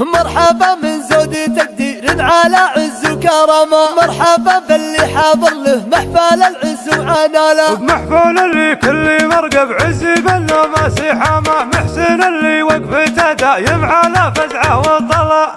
مرحبا من زود تقدير على عز وكرامة، مرحبا باللي حاضر له محفل العز وعناله، بمحفل اللي كل مرقب عز بله مسيحامه، محسن اللي وقفته دايم على فزعه وطلع.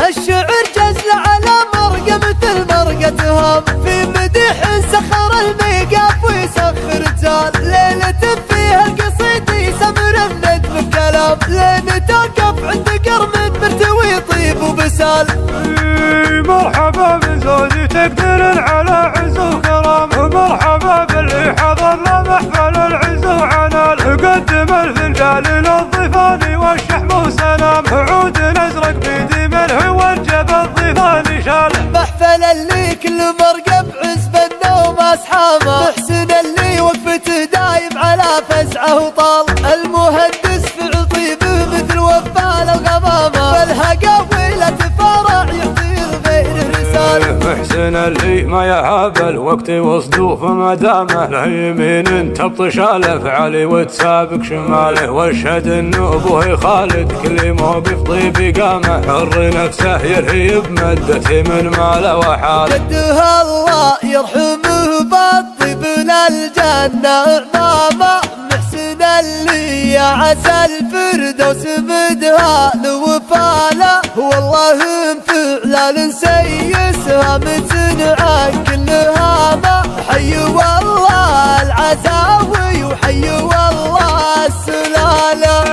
الشعر جزل على مرقه مثل مرقتهم، في مديح سخر الميقاف ويسخر رجال، ليلة فيها القصيد يسمر الندم بكلام، لين توقف عند قرم مرتوي طيب وبسال. مرحبا من زود تقدير على عز وكرام، مرحبا باللي حضر له محفل العز وعنال، قدم الفنجان للضيفان والشحم وسلام، عود الازرق بيدي منه وجب الضيفان شال. محفل اللي كل مرقب عزب النوم اصحابه، محسن اللي وقفته دايم على فزعه وطال، المهندس فعل طيبه مثل وفال الغمامه، والهقاويله فرع يعطي الغير رساله. محسن اللي ما يهاب الوقت وصدوف مدامه، له يمين تبطش الافعال وتسابق شماله، واشهد انه ابوه خالد كل موقف طيب قامه، حر نفسه يرهي بمدته من ماله وحاله. جدها الله يرحمه بالطيب للجنه امامه، محسن اللي يا عسى الفردوس مدها لوفاله، والله انفعال سيسها متن عن كل هامه، حي والله العزاوي وحي والله السلاله.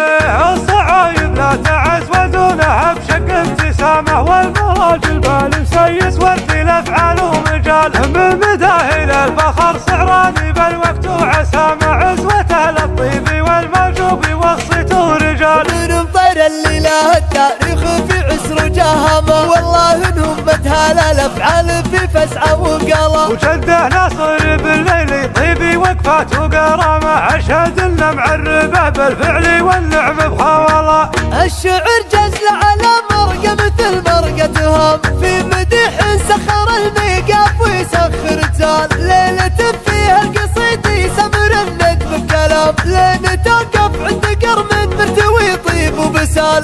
الصعايد لا تعز ودونها بشق ابتسامه، والمراجل بالمسيس ورثي الافعال ومجال، من مداهل الفخر سعراني بالوقت وعسامه، عزوته للطيب والمعجوب وصيته رجال. من مطير اللي له التاريخ في عسر وجهامه، والله انهم مدها الافعال في فزعه وقلم، وجده ناصر بالليل طيبي وقفات وقرامه، اشهد انه معربه بالفعل واللعب بخواله. الشعر جزل على مرقه مثل مرقتهم، في مديح سخر الميقاف ويسخر رجال، ليلة فيها القصيد يسمر الندم بكلام، لين توقف عند قرم مرتوي طيب وبسال.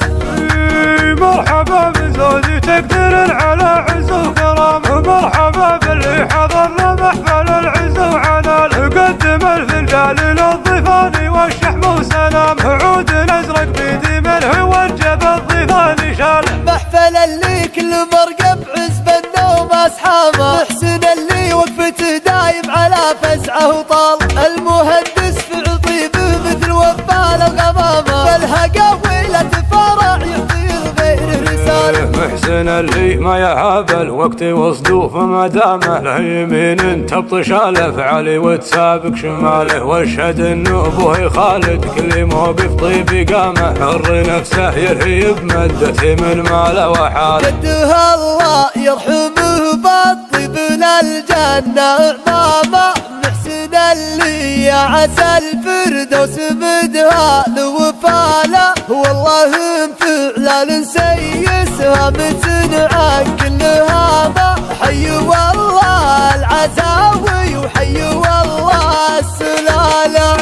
مرحبا من زود تقدير على عز وكرام، مرحبا باللي حضر له محفل العز وعنال، قدم الفنجان للضيفان والشحم وسلام، عود الازرق بيدي منه وجب الضيفان شال. محفل اللي كل مرقب عزب النوم اصحابه، محسن اللي وقفته دايم على فزعه وطال، المهندس فعل طيبه مثل وفال الغمامه، والهقاويله فرع يعطي الغير رساله. محسن اللي ما يهاب الوقت وصدوف مدامه، له يمين تبطش الافعال وتسابق شماله، واشهد انه ابوه خالد كل موقف طيب قامه، حر نفسه يرهي بمدته من ماله وحاله. جدها الله يرحمه بالطيب للجنه امامه، محسن اللي يا عسى الفردوس مدها لوفاله، والله انفعال سيسها متن عن كل هامه، حي والله العزاوي وحي والله السلاله.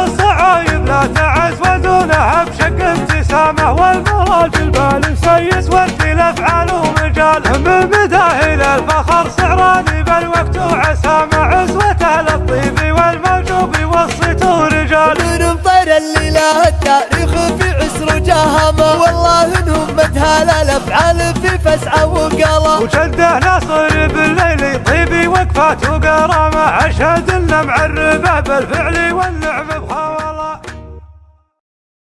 الصعايد لا تعز ودونها بشق ابتسامه، والمراجل بالمسيس ورثي الافعال ومجال، من مداهل الفخر سعراني بالوقت وعسامه، عزوته للطيب والمعجوب وصيته رجال. من مطير اللي له التاريخ في عسر وجهامه، والله انهم مدها الافعال في فزعه وقلم، وجده ناصر بالليل طيبي وقفات وقرامه، اشهد انه معربه بالفعل واللعب